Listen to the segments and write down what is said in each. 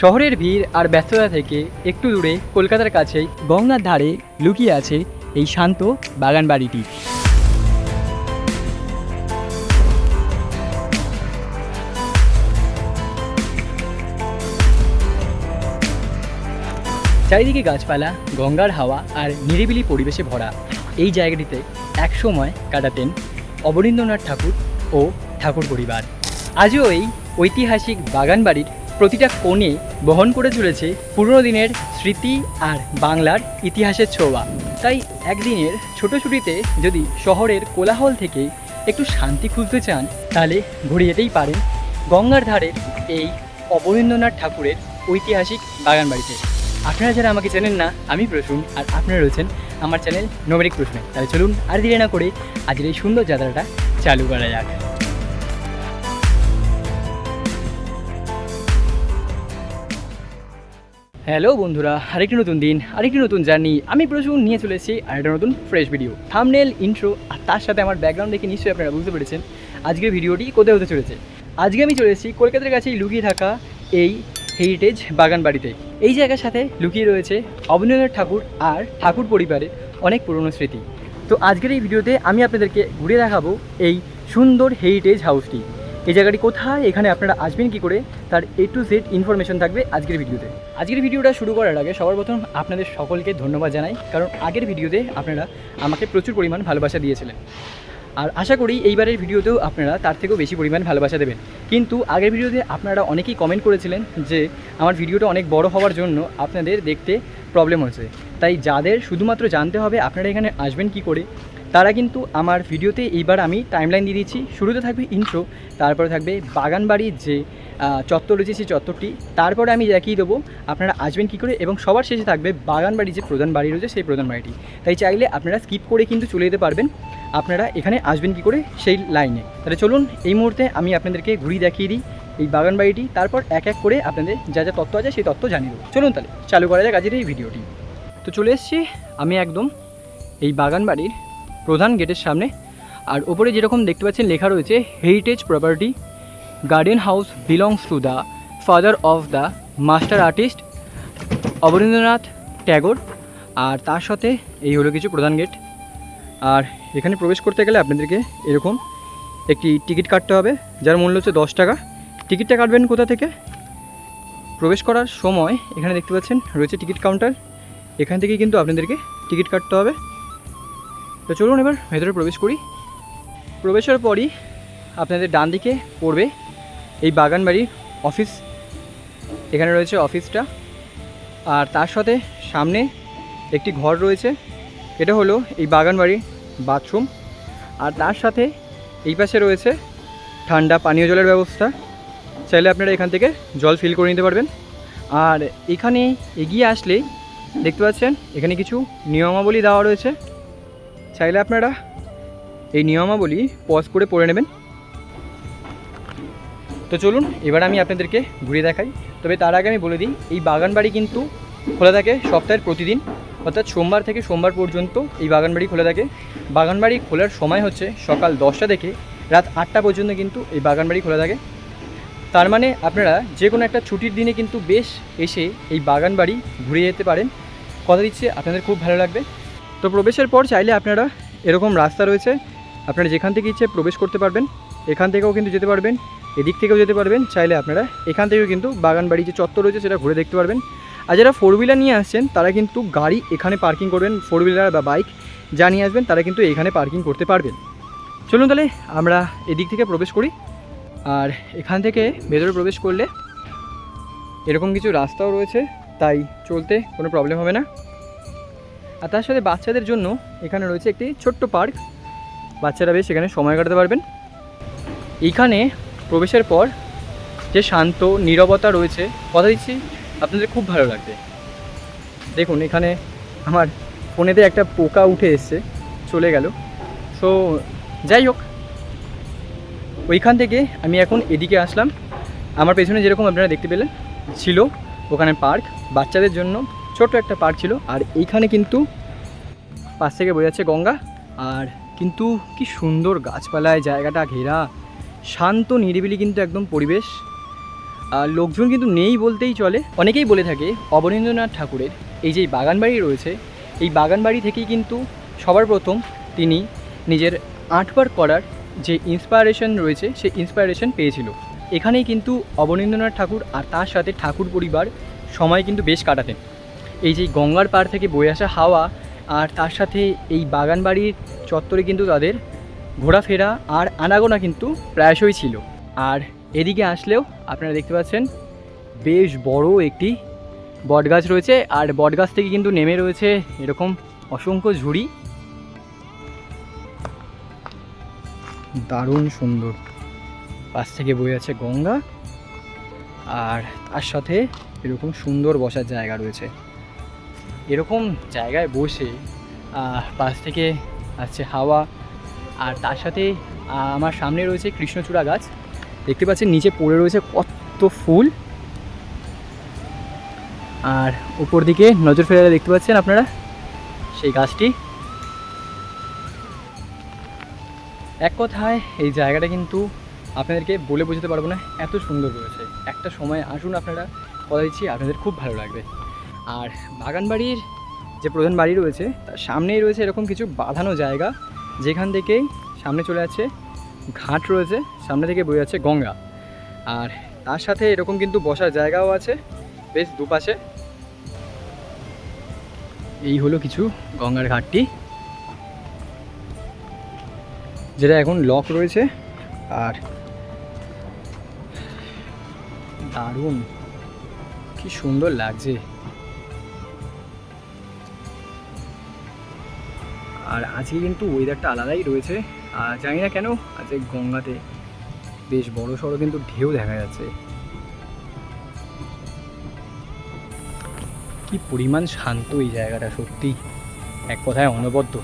শহরের ভিড় আর ব্যস্ততা থেকে একটু দূরে কলকাতার কাছেই গঙ্গার ধারে লুকিয়ে আছে এই শান্ত বাগান বাড়িটি। চারিদিকে গাছপালা, গঙ্গার হাওয়া আর নিরিবিলি পরিবেশে ভরা এই জায়গাটিতে একসময় কাটাতেন অবনীন্দ্রনাথ ঠাকুর ও ঠাকুর পরিবার। আজও এই ঐতিহাসিক বাগান বাড়ির প্রতিটা কোণে বহন করে চলেছে পুরনো দিনের স্মৃতি আর বাংলার ইতিহাসের ছোঁয়া। তাই একদিনের ছোট ছুটিতে যদি শহরের কোলাহল থেকে একটু শান্তি খুঁজতে চান, তাহলে ঘুরে যেতেই পারেন গঙ্গার ধারের এই অবনীন্দ্রনাথ ঠাকুরের ঐতিহাসিক বাগান বাড়িতে। আপনারা যারা আমাকে চেনেন না, আমি প্রসূন, আর আপনারা রয়েছেন আমার চ্যানেল নোমেরিক প্রশ্নে। তাহলে চলুন আর দেরি না করে আজকের এই সুন্দর যাত্রাটা চালু করা যাক। হ্যালো বন্ধুরা, আরেকটি নতুন দিন, আরেকটি নতুন জার্নি। আমি প্রচুর নিয়ে চলে এসেছি আরেকটা নতুন ফ্রেশ ভিডিও, থাম্বনেল, ইন্ট্রো আর তার সাথে আমার ব্যাকগ্রাউন্ড দেখে নিশ্চয়ই আপনারা বুঝতে পেরেছেন আজকের ভিডিওটি কোথায় হতে চলেছে। আজকে আমি চলে এসেছি কলকাতার কাছেই লুকিয়ে থাকা এই হেরিটেজ বাগান বাড়িতে। এই জায়গার সাথে লুকিয়ে রয়েছে অবনীন্দ্রনাথ ঠাকুর আর ঠাকুর পরিবারের অনেক পুরনো স্মৃতি। তো আজকের এই ভিডিওতে আমি আপনাদেরকে ঘুরে দেখাবো এই সুন্দর হেরিটেজ হাউসটি। এই জায়গাটি কোথায়, এখানে আপনারা আসবেন কী করে, তার A to Z ইনফরমেশন থাকবে আজকের ভিডিওতে। আজকের ভিডিওটা শুরু করার আগে সবার প্রথম আপনাদের সকলকে ধন্যবাদ জানাই, কারণ আগের ভিডিওতে আপনারা আমাকে প্রচুর পরিমাণ ভালোবাসা দিয়েছিলেন। আর আশা করি এইবারের ভিডিওতেও আপনারা তার থেকেও বেশি পরিমাণ ভালোবাসা দেবেন। কিন্তু আগের ভিডিওতে আপনারা অনেকেই কমেন্ট করেছিলেন যে আমার ভিডিওটা অনেক বড় হওয়ার জন্য আপনাদের দেখতে প্রবলেম হয়েছে। তাই যাদের শুধুমাত্র জানতে হবে আপনারা এখানে আসবেন কী করে, তারা কিন্তু আমার ভিডিওতে এইবার আমি টাইমলাইন দিয়ে দিচ্ছি। শুরুতে থাকবে ইন্ট্রো, তারপরে থাকবে বাগান বাড়ির যে চত্বর রয়েছে সেই চত্বরটি, তারপরে আমি দেখিয়ে দেবো আপনারা আসবেন কী করে, এবং সবার শেষে থাকবে বাগান বাড়ি যে প্রধান বাড়ি রয়েছে সেই প্রধান বাড়িটি। তাই চাইলে আপনারা স্কিপ করে কিন্তু চলে যেতে পারবেন আপনারা এখানে আসবেন কী করে সেই লাইনে। তাহলে চলুন এই মুহূর্তে আমি আপনাদেরকে ঘুরিয়ে দেখিয়ে দিই এই বাগান বাড়িটি, তারপর এক এক করে আপনাদের যা যা তথ্য আছে সেই তথ্য জানিয়ে দেবো। চলুন তাহলে চালু করা যাক আজকের এই ভিডিওটি। তো চলে এসেছি আমি একদম এই বাগান বাড়ির প্রধান গেটের সামনে। আর ওপরে যেরকম দেখতে পাচ্ছেন লেখা রয়েছে heritage property garden house belongs to the father of the master artist Abanindranath Tagore. আর তার সাথে এই হলো কিছু প্রধান গেট। আর এখানে প্রবেশ করতে গেলে আপনাদেরকে এরকম একটি টিকিট কাটতে হবে, যার মূল্য হচ্ছে 10 টাকা। টিকিটটা কাটবেন কোথা থেকে? প্রবেশ করার সময় এখানে দেখতে পাচ্ছেন রয়েছে টিকিট কাউন্টার, এখান থেকে কিন্তু আপনাদেরকে টিকিট কাটতে হবে। তো চলুন এবার ভেতরে প্রবেশ করি। প্রবেশের পরই আপনাদের ডান দিকে পড়বে এই বাগান বাড়ির অফিস। এখানে রয়েছে অফিসটা, আর তার সাথে সামনে একটি ঘর রয়েছে, এটা হলো এই বাগান বাড়ির বাথরুম। আর তার সাথে এই পাশে রয়েছে ঠান্ডা পানীয় জলের ব্যবস্থা, চাইলে আপনারা এখান থেকে জল ফিল করে নিতে পারবেন। আর এখানে এগিয়ে আসলেই দেখতে পাচ্ছেন এখানে কিছু নিয়মাবলী দেওয়া রয়েছে, চাইলে আপনারা এই নিয়মাবলী পজ করে পড়ে নেবেন। তো চলুন এবার আমি আপনাদেরকে ঘুরিয়ে দেখাই। তবে তার আগে আমি বলে দিই এই বাগান বাড়ি কিন্তু খোলা থাকে সপ্তাহের প্রতিদিন, অর্থাৎ সোমবার থেকে সোমবার পর্যন্ত এই বাগান বাড়ি খোলা থাকে। বাগান বাড়ি খোলার সময় হচ্ছে সকাল 10টা থেকে রাত 8টা পর্যন্ত কিন্তু এই বাগান বাড়ি খোলা থাকে। তার মানে আপনারা যে কোনো একটা ছুটির দিনে কিন্তু বেশ এসে এই বাগান বাড়ি ঘুরে যেতে পারেন। কথা দিচ্ছে আপনাদের খুব ভালো লাগবে। তো প্রবেশের পর চাইলে আপনারা এরকম রাস্তা রয়েছে, আপনারা যেখান থেকে ইচ্ছে প্রবেশ করতে পারবেন। এখান থেকেও কিন্তু যেতে পারবেন, এদিক থেকেও যেতে পারবেন, চাইলে আপনারা এখান থেকেও কিন্তু বাগান বাড়ি যে চত্বর রয়েছে সেটা ঘুরে দেখতে পারবেন। আর যারা 4 হুইলার নিয়ে আসছেন তারা কিন্তু গাড়ি এখানে পার্কিং করবেন, 4 হুইলার বা বাইক যা নিয়ে আসবেন তারা কিন্তু এখানে পার্কিং করতে পারবেন। চলুন তাহলে আমরা এদিক থেকে প্রবেশ করি। আর এখান থেকে ভেতরে প্রবেশ করলে এরকম কিছু রাস্তাও রয়েছে, তাই চলতে কোনো প্রবলেম হবে না। আর তার সাথে বাচ্চাদের জন্য এখানে রয়েছে একটি ছোট্ট পার্ক, বাচ্চারা বেশ এখানে সময় কাটাতে পারবেন। এইখানে প্রবেশের পর যে শান্ত নীরবতা রয়েছে, কথা দিচ্ছি আপনাদের খুব ভালো লাগবে। দেখুন এখানে আমার ফোনেতে একটা পোকা উঠে এসছে, চলে গেল। সো যাই হোক, ওইখান থেকে আমি এখন এদিকে আসলাম। আমার পেছনে যেরকম আপনারা দেখতে পেলেন ছিল ওখানে পার্ক, বাচ্চাদের জন্য ছোট একটা পার্ক ছিল। আর এইখানে কিন্তু পাশ থেকে বয়ে যাচ্ছে গঙ্গা, আর কিন্তু কি সুন্দর গাছপালায় জায়গাটা ঘেরা, শান্ত নিরিবিলি কিন্তু একদম পরিবেশ। লোকজন কিন্তু নেই বলতেই চলে। অনেকেই বলে থাকে অবনীন্দ্রনাথ ঠাকুরের এই যে বাগানবাড়ি রয়েছে, এই বাগানবাড়ি থেকেই কিন্তু সবার প্রথম তিনি নিজের আর্ট ওয়ার্ক করার যে ইন্সপায়ারেশন রয়েছে সেই ইন্সপায়ারেশন পেয়েছিল। এখানেই কিন্তু অবনীন্দ্রনাথ ঠাকুর আর তার সাথে ঠাকুর পরিবার সময় কিন্তু বেশ কাটাতেন। এই যে গঙ্গার পাড় থেকে বয়ে আসা হাওয়া আর তার সাথে এই বাগানবাড়ির চত্বরে কিন্তু তাদের ঘোরাফেরা আর আনাগোনা কিন্তু প্রায়শই ছিল। আর এদিকে আসলেও আপনারা দেখতে পাচ্ছেন বেশ বড় একটি বটগাছ রয়েছে, আর বটগাছ থেকে কিন্তু নেমে রয়েছে এরকম অসংখ্য ঝুড়ি। দারুণ সুন্দর, পাশ থেকে বয়ে আছে গঙ্গা আর তার সাথে এরকম সুন্দর বসার জায়গা রয়েছে। এরকম জায়গায় বসে পাশ থেকে আসছে হাওয়া, আর তার সাথে আমার সামনে রয়েছে কৃষ্ণচূড়া গাছ। দেখতে পাচ্ছেন নিচে পড়ে রয়েছে কত ফুল, আর উপর দিকে নজর ফেলে দেখতে পাচ্ছেন আপনারা সেই গাছটি। এক কথায় এই জায়গাটা কিন্তু আপনাদেরকে বলে বোঝাতে পারবো না, এত সুন্দর রয়েছে। একটা সময় আসুন আপনারা, কথা দিচ্ছি আপনাদের খুব ভালো লাগবে। আর বাগানবাড়ির যে প্রধান বাড়ি রয়েছে তার সামনেই রয়েছে এরকম কিছু বাঁধানো জায়গা, যেখান থেকেই সামনে চলে যাচ্ছে ঘাট রয়েছে, সামনে থেকে বয়ে যাচ্ছে গঙ্গা। আর তার সাথে এরকম কিন্তু বসার জায়গাও আছে বেশ দুপাশে। এই হলো কিছু গঙ্গার ঘাটটি, যেটা এখন লক রয়েছে। আর দারুণ, কি সুন্দর লাগছে। আর আজকে কিন্তু ওয়েদারটা আলাদাই রয়েছে, আর জানি না কেন আজকে গঙ্গাতে বেশ বড় সড়ো কিন্তু ঢেউ দেখা যাচ্ছে। কি পরিমাণ শান্ত এই জায়গাটা, সত্যি এক কথায় অনবদ্য।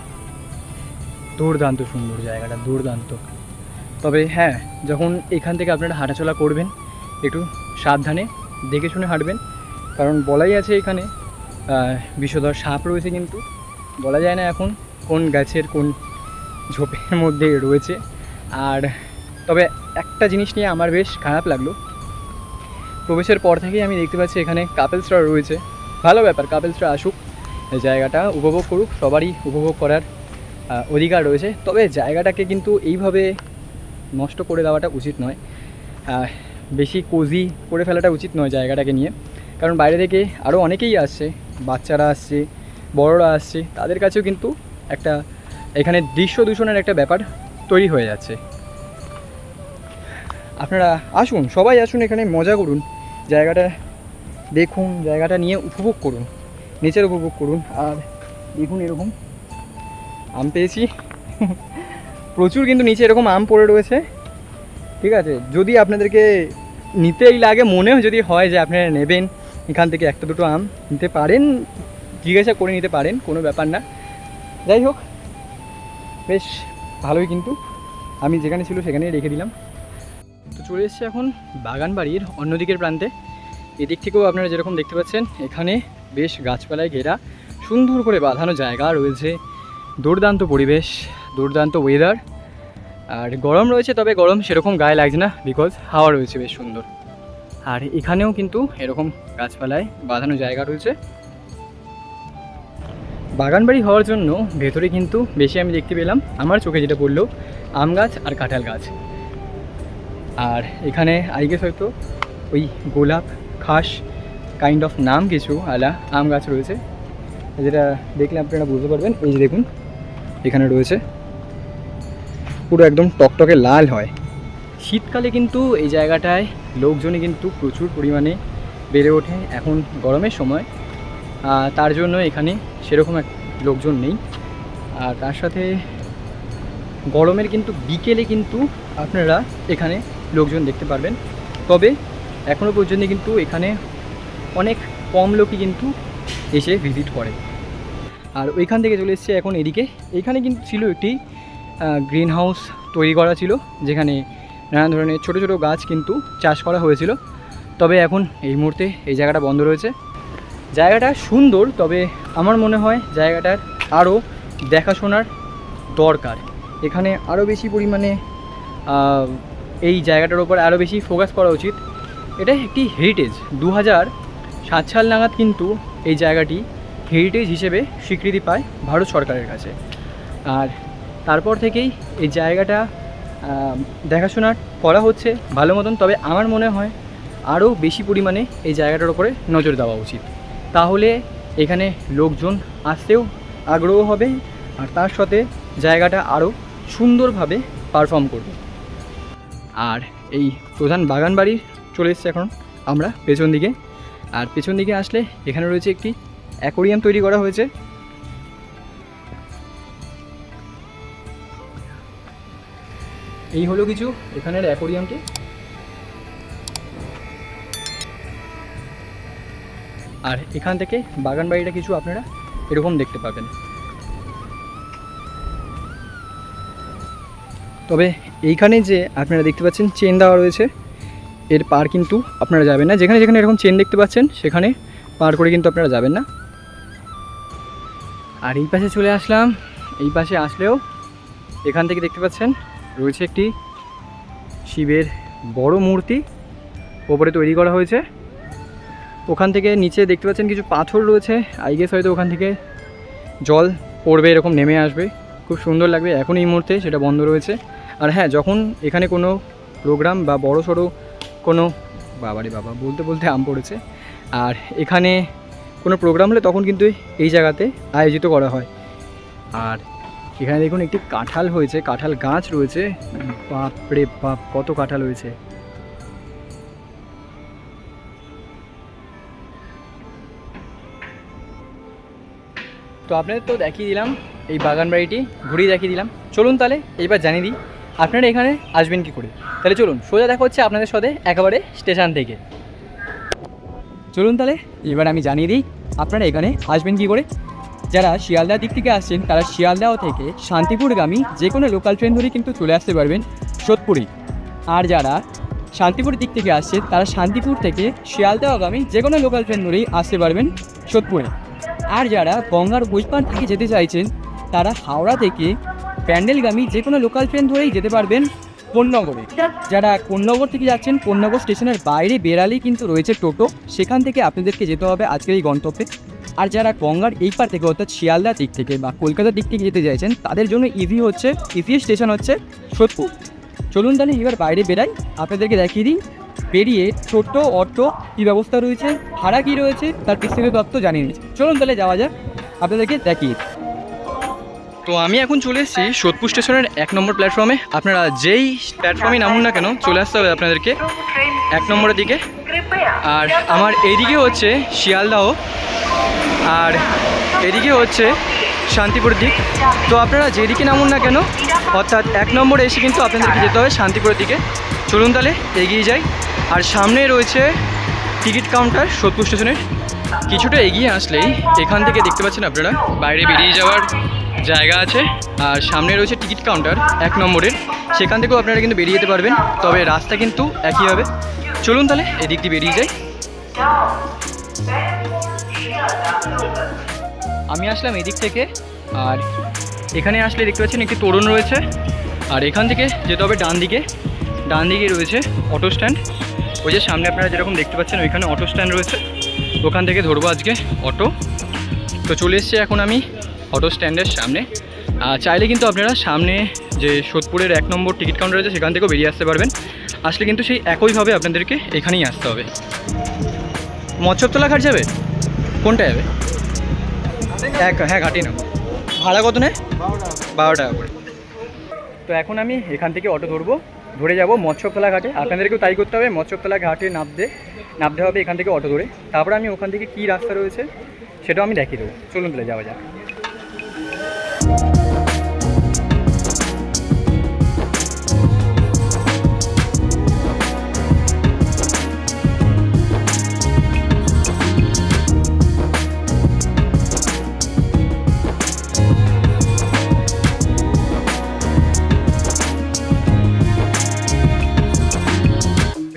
দুর্দান্ত সুন্দর জায়গাটা, দুর্দান্ত। তবে হ্যাঁ, যখন এখান থেকে আপনারা হাঁটাচলা করবেন একটু সাবধানে দেখে শুনে হাঁটবেন, কারণ বলাই আছে এখানে বিষধর সাপ রয়েছে, কিন্তু বলা যায় না এখন কোন গাছের কোন ঝোপের মধ্যে রয়েছে। আর তবে একটা জিনিস নিয়ে আমার বেশ খারাপ লাগলো, প্রবেশের পর থেকেই আমি দেখতে পাচ্ছি এখানে কাপেলসরা রয়েছে। ভালো ব্যাপার, কাপেলসরা আসুক, এই জায়গাটা উপভোগ করুক, সবারই উপভোগ করার অধিকার রয়েছে। তবে জায়গাটাকে কিন্তু এইভাবে নষ্ট করে দেওয়াটা উচিত নয়, বেশি কোজি করে ফেলাটা উচিত নয় জায়গাটাকে নিয়ে, কারণ বাইরে থেকে আরও অনেকেই আসছে, বাচ্চারা আসছে, বড়রা আসছে, তাদের কাছেও কিন্তু একটা এখানে দৃশ্য দূষণের একটা ব্যাপার তৈরি হয়ে যাচ্ছে। আপনারা আসুন, সবাই আসুন, এখানে মজা করুন, জায়গাটা দেখুন, জায়গাটা নিয়ে উপভোগ করুন, নেচার উপভোগ করুন। আর দেখুন এরকম আম পেয়েছি প্রচুর, কিন্তু নিচে এরকম আম পড়ে রয়েছে। ঠিক আছে, যদি আপনাদেরকে নিতেই লাগে, মনেও যদি হয় যে আপনারা নেবেন, এখান থেকে একটা দুটো আম নিতে পারেন, জিজ্ঞাসা করে নিতে পারেন, কোনো ব্যাপার না। যাই হোক, বেশ ভালোই, কিন্তু আমি যেখানে ছিল সেখানেই রেখে দিলাম। তো চলে এসেছি এখন বাগানবাড়ির অন্যদিকের প্রান্তে। এদিক থেকেও আপনারা যেরকম দেখতে পাচ্ছেন এখানে বেশ গাছপালায় ঘেরা সুন্দর করে বাঁধানো জায়গা রয়েছে, দুর্দান্ত পরিবেশ, দুর্দান্ত ওয়েদার। আর গরম রয়েছে, তবে গরম সেরকম গায়ে লাগছে না, বিকজ হাওয়া রয়েছে বেশ সুন্দর। আর এখানেও কিন্তু এরকম গাছপালায় বাঁধানো জায়গা রয়েছে। বাগানবাড়ি হওয়ার জন্য ভেতরে কিন্তু বেশি আমি দেখতে পেলাম, আমার চোখে যেটা পড়লো, আম গাছ আর কাঁঠাল গাছ। আর এখানে আই গেস হয়তো ওই গোলাপ খাস কাইন্ড অফ নাম কিছু আলা আম গাছ রয়েছে, যেটা দেখলে আপনারা বুঝতে পারবেন। এই যে দেখুন এখানে রয়েছে, পুরো একদম টকটকে লাল হয়। শীতকালে কিন্তু এই জায়গাটায় লোকজনই কিন্তু প্রচুর পরিমাণে বেড়ে ওঠে। এখন গরমের সময়, তার জন্য এখানে সেরকম এক লোকজন নেই। আর তার সাথে গরমের কিন্তু বিকেলে কিন্তু আপনারা এখানে লোকজন দেখতে পারবেন, তবে এখনও পর্যন্ত কিন্তু এখানে অনেক কম লোকই কিন্তু এসে ভিজিট করে। আর ওইখান থেকে চলে এসছে এখন এদিকে। এইখানে কিন্তু ছিল একটি গ্রিন হাউস তৈরি করা ছিল, যেখানে নানান ধরনের ছোটো ছোটো গাছ কিন্তু চাষ করা হয়েছিল। তবে এখন এই মুহূর্তে এই জায়গাটা বন্ধ রয়েছে। জায়গাটা সুন্দর, তবে আমার মনে হয় জায়গাটার আরও দেখাশোনার দরকার। এখানে আরও বেশি পরিমাণে এই জায়গাটার ওপর আরও বেশি ফোকাস করা উচিত। এটা একটি হেরিটেজ। 2007 সাল নাগাদ কিন্তু এই জায়গাটি হেরিটেজ হিসেবে স্বীকৃতি পায় ভারত সরকারের কাছে। আর তারপর থেকেই এই জায়গাটা দেখাশোনা করা হচ্ছে ভালো মতন। তবে আমার মনে হয় আরও বেশি পরিমাণে এই জায়গাটার উপরে নজর দেওয়া উচিত, তাহলে এখানে লোকজন আসতেও আগ্রহ হবে আর তার সাথে জায়গাটা আরও সুন্দরভাবে পারফর্ম করবে। আর এই প্রধান বাগান বাড়ি চলে এসছে এখন আমরা পেছন দিকে। আর পেছন দিকে আসলে এখানে রয়েছে একটি অ্যাকোরিয়াম তৈরি করা হয়েছে। এই হলো কিছু এখানের অ্যাকোরিয়ামটি। আর এখান থেকে বাগান বাড়িটা কিছু আপনারা এরকম দেখতে পাবেন। তবে এইখানে যে আপনারা দেখতে পাচ্ছেন চেন দেওয়া রয়েছে, এর পার কিন্তু আপনারা যাবেন না। যেখানে যেখানে এরকম চেন দেখতে পাচ্ছেন সেখানে পার করে কিন্তু আপনারা যাবেন না। আর এই পাশে চলে আসলাম। এই পাশে আসলেও এখান থেকে দেখতে পাচ্ছেন রয়েছে একটি শিবের বড় মূর্তি ওপরে তৈরি করা হয়েছে। ওখান থেকে নিচে দেখতে পাচ্ছেন কিছু পাথর রয়েছে। আই গেস হয়তো ওখান থেকে জল পড়বে, এরকম নেমে আসবে, খুব সুন্দর লাগবে। এখন এই মুহূর্তে সেটা বন্ধ রয়েছে। আর হ্যাঁ, যখন এখানে কোনো প্রোগ্রাম বা বড় সড়ো কোনো বাবারে বাবা বলতে বলতে আম পড়েছে, আর এখানে কোনো প্রোগ্রাম হলে তখন কিন্তু এই জায়গাতে আয়োজিত করা হয়। আর এখানে দেখুন একটি কাঁঠাল হয়েছে, কাঁঠাল গাছ রয়েছে। বাপ রে বাপ, কত কাঁঠাল হয়েছে। তো আপনাদের তো দেখিয়ে দিলাম এই বাগান বাড়িটি, ঘুরিয়ে দেখিয়ে দিলাম। চলুন তাহলে এইবার জানিয়ে দিই আপনারা এখানে আসবেন কী করে। তাহলে চলুন সোজা দেখা হচ্ছে আপনাদের সাথে একেবারে স্টেশন থেকে। চলুন তাহলে এবার আমি জানিয়ে দিই আপনারা এখানে আসবেন কী করে। যারা শিয়ালদার দিক থেকে আসছেন তারা শিয়ালদাহ থেকে শান্তিপুরগামী যে কোনো লোকাল ট্রেন ধরেই কিন্তু চলে আসতে পারবেন সোদপুরে। আর যারা শান্তিপুর দিক থেকে আসছেন তারা শান্তিপুর থেকে শিয়ালদাহগামী যে কোনো লোকাল ট্রেন ধরেই আসতে পারবেন সোদপুরে। আর যারা গঙ্গার ওই পার থেকে যেতে চাইছেন তারা হাওড়া থেকে প্যান্ডেলগামী যে কোনো লোকাল ট্রেন ধরেই যেতে পারবেন কোন্নগরে। যারা কোন্নগর থেকে যাচ্ছেন, কোন্নগর স্টেশনের বাইরে বেরালেই কিন্তু রয়েছে টোটো, সেখান থেকে আপনাদেরকে যেতে হবে আজকের এই গন্তব্যে। আর যারা গঙ্গার এই পার থেকে অর্থাৎ শিয়ালদা দিক থেকে বা কলকাতার দিক থেকে যেতে চাইছেন তাদের জন্য ইজি স্টেশন হচ্ছে সোদপুর। চলুন তাহলে এবার বাইরে বেরাই, আপনাদেরকে দেখিয়ে দিই বেরিয়ে ছোট্ট অটো কী ব্যবস্থা রয়েছে, ভাড়া কী রয়েছে তার বিস্তারিত তথ্য জানিয়ে নিচ্ছি। চলুন তাহলে যাওয়া যাক, আপনাদেরকে দেখিয়ে। তো আমি এখন চলে এসেছি সোদপুর স্টেশনের 1 নম্বর প্ল্যাটফর্মে। আপনারা যেই প্ল্যাটফর্মে নামুন না কেন চলে আসতে হবে আপনাদেরকে 1 নম্বরের দিকে। আর আমার এইদিকে হচ্ছে শিয়ালদাহ আর এদিকে হচ্ছে শান্তিপুরের দিক। তো আপনারা যেদিকে নামুন না কেন অর্থাৎ 1 নম্বরে এসে কিন্তু আপনাদেরকে যেতে হবে শান্তিপুরের দিকে। চলুন তাহলে এগিয়ে যাই। আর সামনে রয়েছে টিকিট কাউন্টার সোদপুর স্টেশনের। কিছুটা এগিয়ে আসলেই এখান থেকে দেখতে পাচ্ছেন আপনারা বাইরে বেরিয়ে যাওয়ার জায়গা আছে। আর সামনে রয়েছে টিকিট কাউন্টার 1 নম্বরের, সেখান থেকেও আপনারা কিন্তু বেরিয়ে যেতে পারবেন। তবে রাস্তা কিন্তু একই হবে। চলুন তাহলে এদিক দিয়ে বেরিয়ে যাই। আমি আসলাম এদিক থেকে। আর এখানে আসলে দেখতে পাচ্ছেন একটি তোরণ রয়েছে। আর এখান থেকে যেতে হবে ডান দিকে। ডান দিকে রয়েছে অটো স্ট্যান্ড। ওই যে সামনে আপনারা যেরকম দেখতে পাচ্ছেন ওইখানে অটো স্ট্যান্ড রয়েছে, ওখান থেকে ধরবো আজকে অটো। তো চলে এসছি এখন আমি অটো স্ট্যান্ডের সামনে। চাইলে কিন্তু আপনারা সামনে যে সোদপুরের 1 নম্বর টিকিট কাউন্টার রয়েছে সেখান থেকেও বেরিয়ে আসতে পারবেন। আসলে কিন্তু সেই একইভাবে আপনাদেরকে এখানেই আসতে হবে। মৎস্যতলা ঘাট যাবে? কোনটা যাবে? হ্যাঁ, ঘাটই না। ভাড়া কত নেয়? 12 টাকা করে। তো এখন আমি এখান থেকে অটো ধরে যাব মৎস্যতলা ঘাটে। আপনাদেরকেও তাই করতে হবে, মৎস্যতলা ঘাটে নামতে হবে এখান থেকে অটো ধরে। তারপরে আমি ওখান থেকে কী রাস্তা রয়েছে সেটাও আমি দেখিয়ে দেবো। চলুন তাহলে যাওয়া যাক।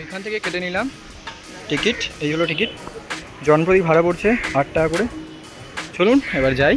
এখান থেকে কেটে নিলাম টিকিট। এই হলো টিকিট। জনপ্রতি ভাড়া পড়ছে 8 টাকা করে। চলুন এবার যাই।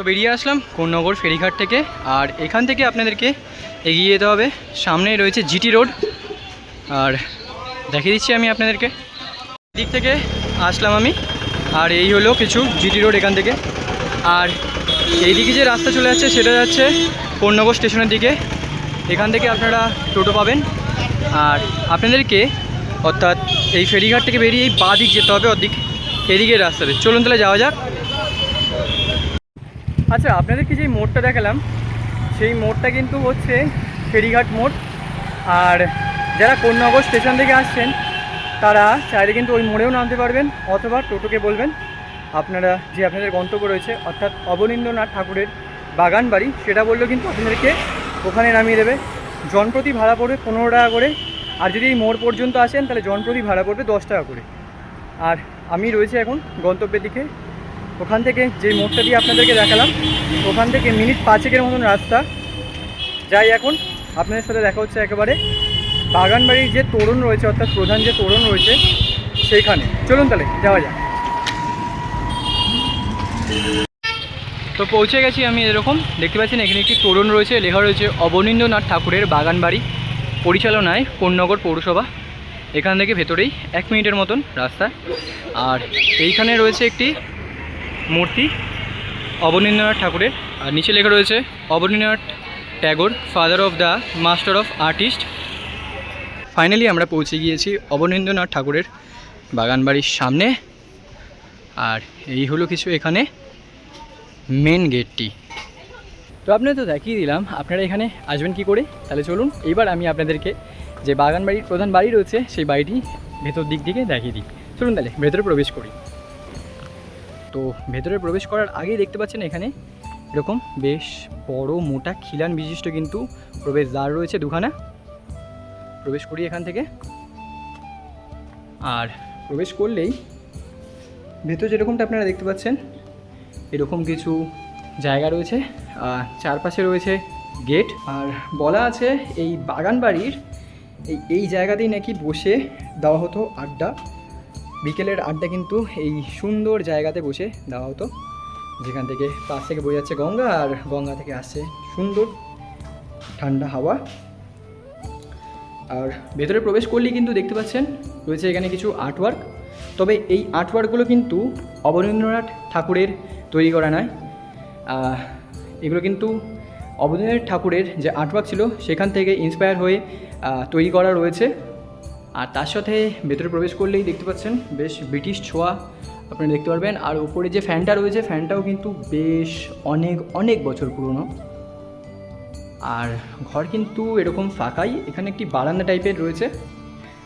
বেরিয়ে আসলাম কোন্নগর ফেরিঘাট থেকে। আর এখান থেকে আপনাদেরকে এগিয়ে যেতে হবে, সামনেই রয়েছে জিটি রোড। আর দেখিয়ে দিচ্ছি আমি আপনাদেরকে, দিক থেকে আসলাম আমি। আর এই হলো কিছু জিটি রোড এখান থেকে। আর এইদিকে যে রাস্তা চলে যাচ্ছে সেটা যাচ্ছে কোন্নগর স্টেশনের দিকে। এখান থেকে আপনারা টোটো পাবেন। আর আপনাদেরকে অর্থাৎ এই ফেরিঘাট থেকে বেরিয়ে এই বাঁ দিক যেতে হবে, অর্দিক এদিকে রাস্তাতে। চলুন তাহলে যাওয়া যাক। আচ্ছা, আপনাদেরকে যে মোড়টা দেখালাম সেই মোড়টা কিন্তু হচ্ছে ফেরিঘাট মোড়। আর যারা কোন্নগর স্টেশন থেকে আসছেন তারা চাইলে কিন্তু ওই মোড়েও নামতে পারবেন, অথবা টোটোকে বলবেন আপনারা যে আপনাদের গন্তব্য রয়েছে অর্থাৎ অবনীন্দ্রনাথ ঠাকুরের বাগান বাড়ি, সেটা বললেও কিন্তু আপনাদেরকে ওখানে নামিয়ে দেবে। জনপ্রতি ভাড়া পড়বে 15 টাকা করে। আর যদি এই মোড় পর্যন্ত আসেন তাহলে জনপ্রতি ভাড়া পড়বে 10 টাকা করে। আর আমি রয়েছে এখন গন্তব্যের দিকে। ওখান থেকে যে মোড়টা দিয়ে আপনাদেরকে দেখালাম ওখান থেকে মিনিট 5-এর মতন রাস্তা। যাই এখন আপনাদের সাথে দেখা হচ্ছে একেবারে বাগানবাড়ির যে তোরণ রয়েছে অর্থাৎ প্রধান যে তোরণ রয়েছে সেইখানে। চলুন তাহলে যাওয়া যাক। তো পৌঁছে গেছি আমি। এরকম দেখতে পাচ্ছেন এখানে একটি তোরণ রয়েছে, লেখা রয়েছে অবনীন্দ্রনাথ ঠাকুরের বাগানবাড়ি, পরিচালনায় কোন্নগর পৌরসভা। এখান থেকে ভেতরেই 1 মিনিটের মতন রাস্তা। আর এইখানে রয়েছে একটি মূর্তি অবনীন্দ্রনাথ ঠাকুরের। আর নিচে লেখা রয়েছে Abanindranath Tagore, father of the master of artist. Finally আমরা পৌঁছে গিয়েছি অবনীন্দ্রনাথ ঠাকুরের বাগানবাড়ির সামনে। আর এই হলো কিছু এখানে মেন গেটটি। তো আপনাদের তো দেখিয়ে দিলাম, আপনারা এখানে আসবেন কি করে। তাহলে চলুন এইবার আমি আপনাদেরকে যে বাগানবাড়ির প্রধান বাড়ি রয়েছে সেই বাড়িটি ভেতর দিক থেকে দেখিয়ে দিই। চলুন তাহলে ভেতরে প্রবেশ করি। তো ভেতরে প্রবেশ করার আগেই দেখতে পাচ্ছেন এখানে এরকম বেশ বড় মোটা খিলান বিশিষ্ট কিন্তু প্রবেশদ্বার রয়েছে দুখানা। প্রবেশ করি এখান থেকে। আর প্রবেশ করলেই ভেতর যেরকমটা আপনারা দেখতে পাচ্ছেন এরকম কিছু জায়গা রয়েছে, চারপাশে রয়েছে গেট। আর বলা আছে এই বাগান বাড়ির এই জায়গাতেই নাকি বসে দেওয়া হতো আড্ডা। বিকেলের আড্ডা কিন্তু এই সুন্দর জায়গাতে বসে দেওয়া হতো, যেখান থেকে পাশ থেকে বয়ে যাচ্ছে গঙ্গা, আর গঙ্গা থেকে আসছে সুন্দর ঠান্ডা হাওয়া। আর ভেতরে প্রবেশ করলেই কিন্তু দেখতে পাচ্ছেন রয়েছে এখানে কিছু আর্টওয়ার্ক। তবে এই আর্টওয়ার্কগুলো কিন্তু অবনীন্দ্রনাথ ঠাকুরের তৈরি করা নয়। এগুলো কিন্তু অবনীন্দ্রনাথ ঠাকুরের যে আর্টওয়ার্ক ছিল সেখান থেকে ইন্সপায়ার হয়ে তৈরি করা রয়েছে। আর তার সাথে ভেতরে প্রবেশ করলেই দেখতে পাচ্ছেন বেশ ব্রিটিশ ছোঁয়া আপনারা দেখতে পারবেন। আর উপরে যে ফ্যানটা রয়েছে ফ্যানটাও কিন্তু বেশ অনেক অনেক বছর পুরনো। আর ঘর কিন্তু এরকম ফাঁকাই। এখানে একটি বারান্দা টাইপের রয়েছে,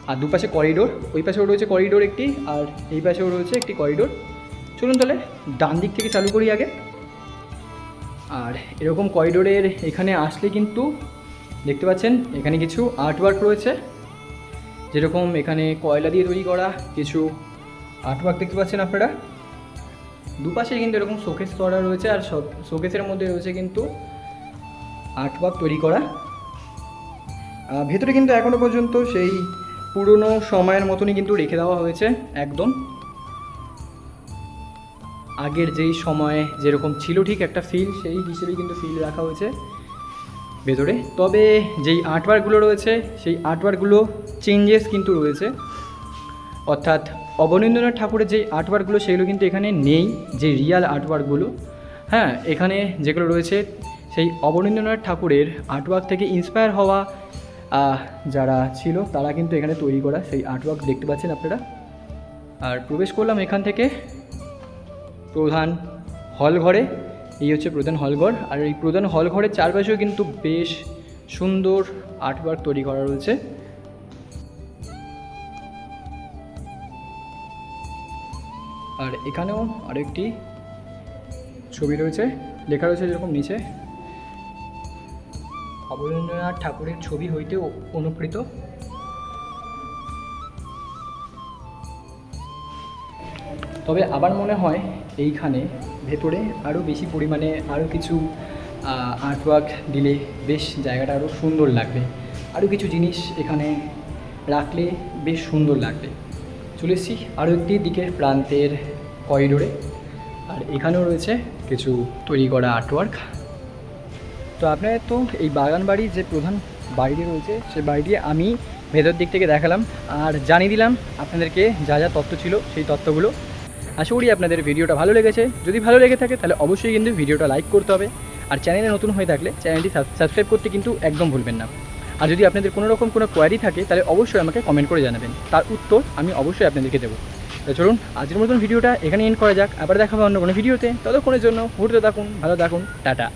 আর দুপাশে করিডোর। ওই পাশেও রয়েছে করিডোর একটি, আর এই পাশেও রয়েছে একটি করিডোর। চলুন তাহলে ডান দিক থেকে চালু করি আগে। আর এরকম করিডোরের এখানে আসলে কিন্তু দেখতে পাচ্ছেন এখানে কিছু আর্টওয়ার্ক রয়েছে, যেরকম এখানে কয়লা দিয়ে তৈরি করা কিছু আর্টওয়ার্ক দেখতে পাচ্ছেন আপনারা। দুপাশে কিন্তু এরকম শোকেস করা রয়েছে, আর শোকেসের মধ্যে রয়েছে কিন্তু আর্টওয়ার্ক তৈরি করা। ভেতরে কিন্তু এখনও পর্যন্ত সেই পুরনো সময়ের মতনই কিন্তু রেখে দেওয়া হয়েছে, একদম আগের যেই সময়ে যেরকম ছিল ঠিক একটা ফিল, সেই হিসেবেই কিন্তু ফিল রাখা হয়েছে ভেতরে। তবে যেই আর্টওয়ার্কগুলো রয়েছে সেই আর্টওয়ার্কগুলো চেঞ্জেস কিন্তু রয়েছে, অর্থাৎ অবনীন্দ্রনাথ ঠাকুরের যেই আর্টওয়ার্কগুলো সেগুলো কিন্তু এখানে নেই, যে রিয়াল আর্টওয়ার্কগুলো। হ্যাঁ, এখানে যেগুলো রয়েছে সেই অবনীন্দ্রনাথ ঠাকুরের আর্টওয়ার্ক থেকে ইন্সপায়ার হওয়া যারা ছিল তারা কিন্তু এখানে তৈরি করা সেই আর্টওয়ার্ক দেখতে পাচ্ছেন আপনারা। আর প্রবেশ করলাম এখান থেকে প্রধান হল ঘরে। এই হচ্ছে প্রধান হলঘর। আর এই প্রধান হল ঘরের চারপাশেও কিন্তু বেশ সুন্দর আর্টওয়ার্ক তৈরি করা রয়েছে। আর এখানেও আরেকটি ছবি রয়েছে, লেখা রয়েছে যেরকম নিচে অবনীন্দ্রনাথ ঠাকুরের ছবি হইতে অনুপ্রেরিত। তবে আবার মনে হয় এইখানে ভেতরে আরও বেশি পরিমাণে আরও কিছু আর্টওয়ার্ক দিলে বেশ জায়গাটা আরও সুন্দর লাগবে, আরও কিছু জিনিস এখানে রাখলে বেশ সুন্দর লাগবে। চলে এসেছি আরও একটি দিকের প্রান্তের করিডোরে। আর এখানেও রয়েছে কিছু তৈরি করা আর্টওয়ার্ক। তো আপনাদের তো এই বাগান বাড়ির যে প্রধান বাড়িটি রয়েছে সেই বাড়িটি আমি ভেতর দিক থেকে দেখালাম আর জানিয়ে দিলাম আপনাদেরকে যা যা তথ্য ছিল সেই তথ্যগুলো। আশা করি আপনাদের ভিডিওটা ভালো লেগেছে। যদি ভালো লেগে থাকে তাহলে অবশ্যই কিন্তু ভিডিওটা লাইক করতে হবে, আর চ্যানেলে নতুন হয়ে থাকলে চ্যানেলটি সাবস্ক্রাইব করতে কিন্তু একদম ভুলবেন না। আর যদি আপনাদের কোনো রকম কোনো কোয়ারি থাকে তাহলে অবশ্যই আমাকে কমেন্ট করে জানাবেন, তার উত্তর আমি অবশ্যই আপনাদেরকে দেবো। তো চলুন আজকের মতন ভিডিওটা এখানে এন্ড করা যাক, আবার দেখাবো অন্য কোনো ভিডিওতে। ততক্ষণের জন্য ঘুরতে থাকুন, ভালো থাকুন, টাটা।